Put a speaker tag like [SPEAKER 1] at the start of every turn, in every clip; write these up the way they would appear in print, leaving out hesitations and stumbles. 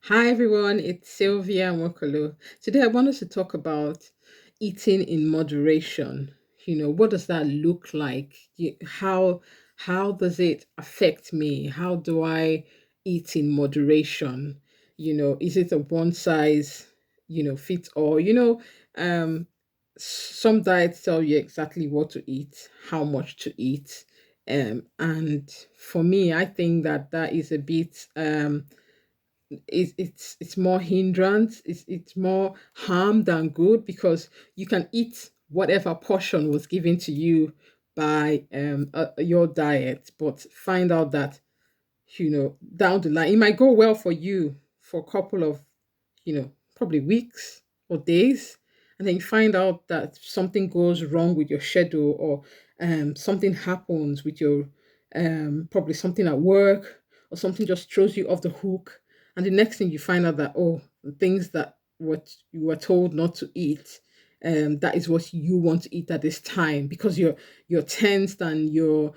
[SPEAKER 1] Hi everyone, it's Sylvia Mokolo. Today I wanted to talk about eating in moderation. What does that look like? How does it affect me? How do I eat in moderation? Is it a one size, fits all? Some diets tell you exactly what to eat, how much to eat. And for me, I think that that is a bit it's more hindrance, it's more harm than good, because you can eat whatever portion was given to you by your diet, but find out that down the line it might go well for you for a couple of probably weeks or days, and then you find out that something goes wrong with your schedule, or something happens with your probably something at work, or something just throws you off the hook, and the next thing you find out that, oh, the things that what you were told not to eat, that is what you want to eat at this time, because you're tensed and you're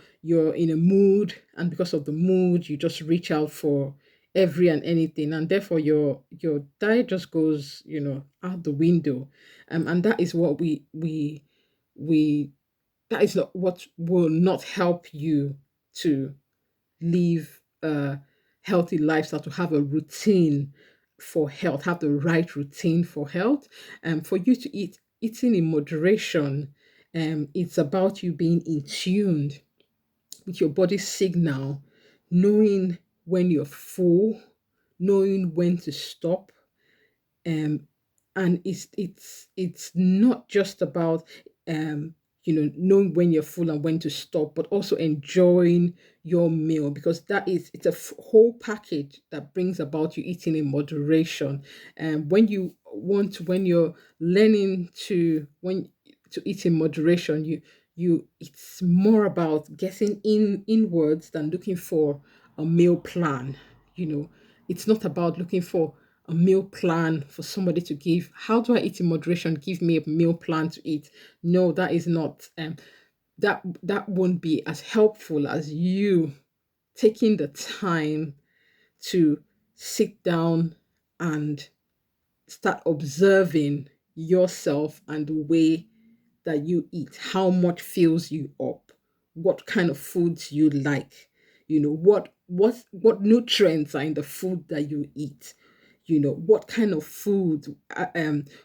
[SPEAKER 1] in a mood, and because of the mood you just reach out for every and anything, and therefore your diet just goes out the window. And that is what we that is not what will not help you to live a healthy lifestyle, to have a routine for health, have the right routine for health, and for you to eating in moderation. It's about you being in tune with your body's signal, knowing when you're full, knowing when to stop. Um, and it's not just about knowing when you're full and when to stop, but also enjoying your meal, because it's a whole package that brings about you eating in moderation. And when you're learning to eat in moderation, it's more about getting inwards than looking for a meal plan. you know it's not about looking for a meal plan for somebody to give. How do I eat in moderation? Give me a meal plan to eat. No, that is not. That won't be as helpful as you taking the time to sit down and start observing yourself and the way that you eat, how much fills you up, what kind of foods you like, what nutrients are in the food that you eat, what kind of food,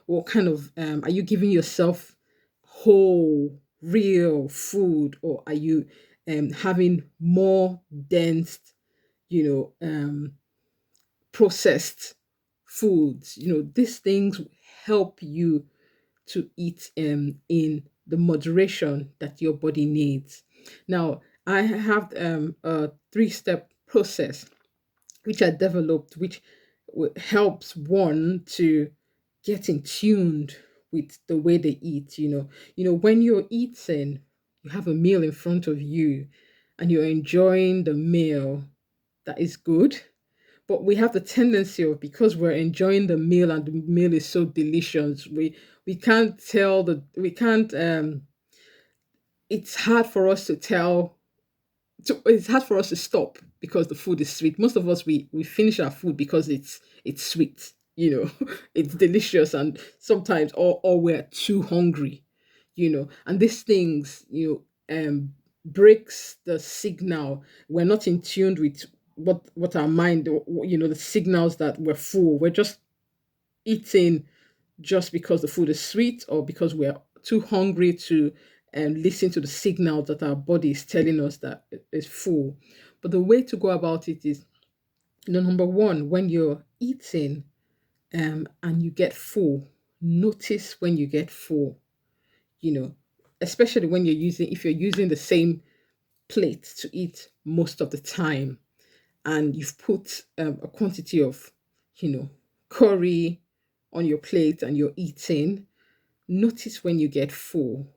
[SPEAKER 1] what kind of are you giving yourself whole, real food, or are you having more dense, you know, processed foods? These things help you to eat in the moderation that your body needs. Now, I have a three-step process which I developed, which helps one to get in tuned with the way they eat. When you're eating, you have a meal in front of you, and you're enjoying the meal. That is good, but we have the tendency of, because we're enjoying the meal and the meal is so delicious, we can't tell the we can't it's hard for us to tell it's hard for us to stop because the food is sweet. Most of us, we finish our food because it's sweet, it's delicious, and sometimes, or we're too hungry, and these things, breaks the signal. We're not in tune with what our mind, the signals that we're full. We're just eating just because the food is sweet, or because we're too hungry to listen to the signal that our body is telling us that it is full. But the way to go about it is, number one, when you're eating and you get full, notice when you get full, you know, especially when if you're using the same plate to eat most of the time, and you've put a quantity of, you know, curry on your plate and you're eating. Notice when you get full.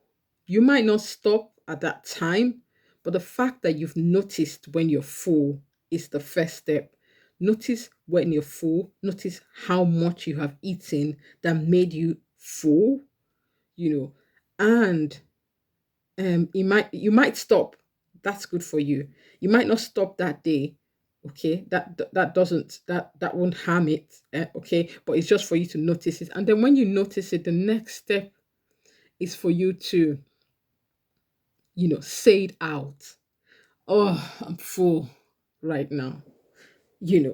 [SPEAKER 1] You might not stop at that time, but the fact that you've noticed when you're full is the first step. Notice when you're full, notice how much you have eaten that made you full, you know, and you might stop. That's good for you. You might not stop that day, Okay, that doesn't, that won't harm it. Okay, but it's just for you to notice it, and then when you notice it, the next step is for you to, say it out. Oh, I'm full right now.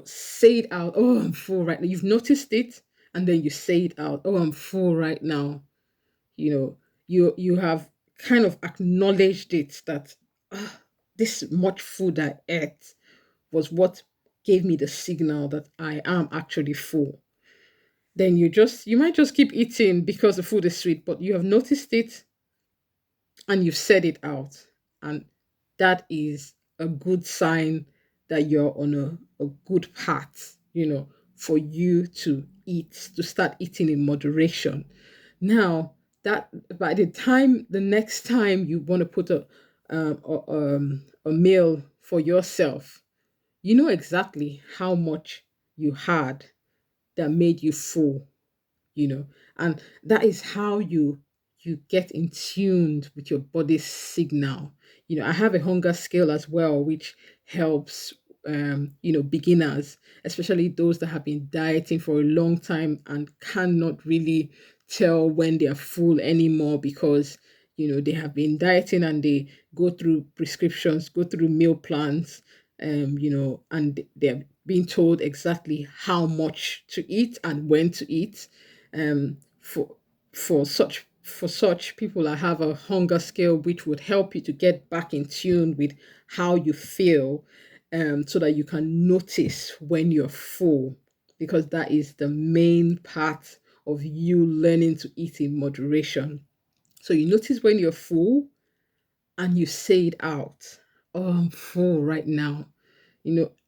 [SPEAKER 1] Say it out. Oh, I'm full right now. You've noticed it, and then you say it out. Oh, I'm full right now. You know, you have kind of acknowledged it, that ah, this much food I ate was what gave me the signal that I am actually full. Then you might just keep eating because the food is sweet, but you have noticed it and you've said it out. And that is a good sign that you're on a good path, for you to eat, to start eating in moderation. Now, that by the next time you want to put a meal for yourself, you know exactly how much you had that made you full, you know and that is how you get in tuned with your body's signal. I have a hunger scale as well, which helps beginners, especially those that have been dieting for a long time and cannot really tell when they are full anymore, because they have been dieting and they go through prescriptions, go through meal plans, and they're being told exactly how much to eat and when to eat. For such people, I have a hunger scale which would help you to get back in tune with how you feel, so that you can notice when you're full, because that is the main part of you learning to eat in moderation. So you notice when you're full and you say it out. Oh, I'm full right now.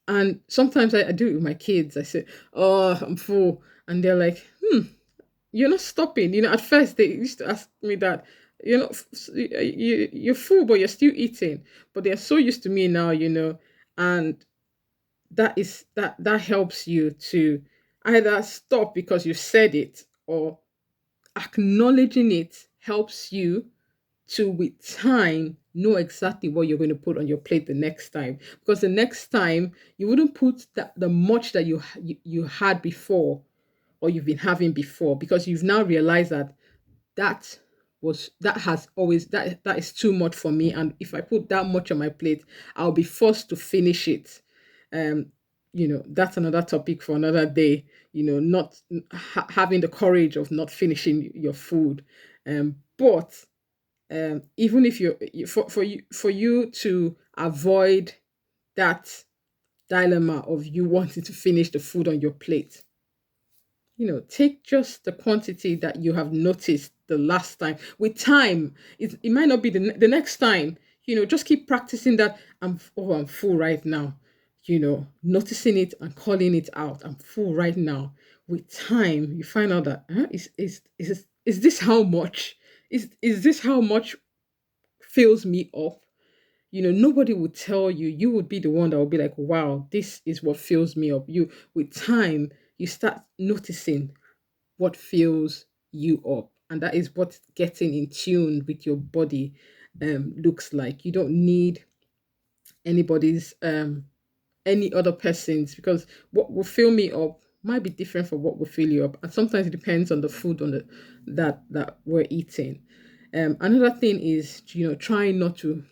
[SPEAKER 1] And sometimes I do it with my kids. I say, oh, I'm full. And they're like, you're not stopping. At first they used to ask me that, you're full, but you're still eating. But they're so used to me now, and that helps you to either stop because you said it, or acknowledging it helps you to, with time, know exactly what you're going to put on your plate the next time. Because the next time you wouldn't put the much that you had before, or you've been having before, because you've now realized that that is too much for me, and if I put that much on my plate, I'll be forced to finish it. um that's another topic for another day. Not having the courage of not finishing your food. But even if for you to avoid that dilemma of you wanting to finish the food on your plate, take just the quantity that you have noticed the last time. With time, it might not be the next time. Just keep practicing that. I'm full right now. Noticing it and calling it out. I'm full right now. With time, you find out that, is this how much? Is this how much fills me up? Nobody would tell you. You would be the one that would be like, wow, this is what fills me up. With time, you start noticing what fills you up. And that is what getting in tune with your body looks like. You don't need anybody's any other person's, because what will fill me up might be different from what will fill you up. And sometimes it depends on the food on the that we're eating. Another thing is, trying not to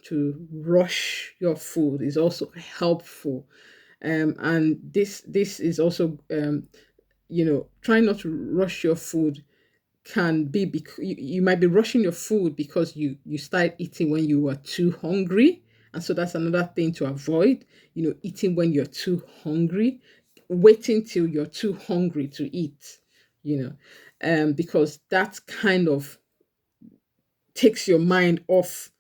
[SPEAKER 1] rush your food is also helpful. And this is also, trying not to rush your food can be because you might be rushing your food because you start eating when you were too hungry. And so that's another thing to avoid. Eating when you're too hungry, waiting till you're too hungry to eat. Because that kind of takes your mind off,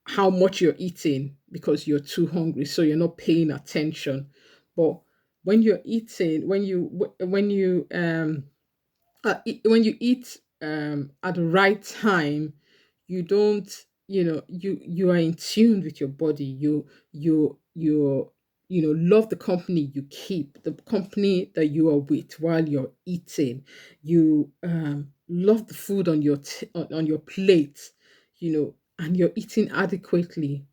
[SPEAKER 1] how much you're eating, because you're too hungry, so you're not paying attention. But when you're eating, when you eat at the right time, you don't, you are in tune with your body. You love the company you keep, the company that you are with while you're eating. You love the food on your plate, and you're eating adequately.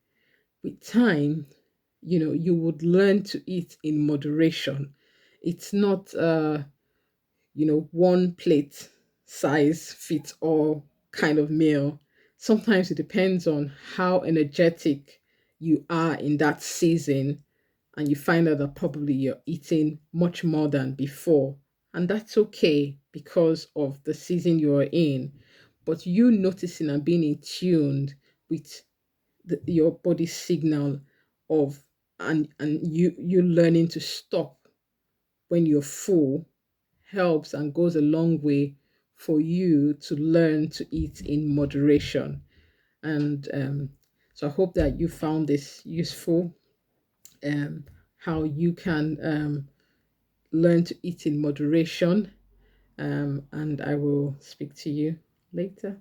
[SPEAKER 1] With time, you would learn to eat in moderation. It's not one plate size fits all kind of meal. Sometimes it depends on how energetic you are in that season, and you find out that probably you're eating much more than before. And that's okay because of the season you're in. But you noticing and being in tune with your body signal of and you learning to stop when you're full helps and goes a long way for you to learn to eat in moderation. And so I hope that you found this useful, um, how you can learn to eat in moderation. And I will speak to you later.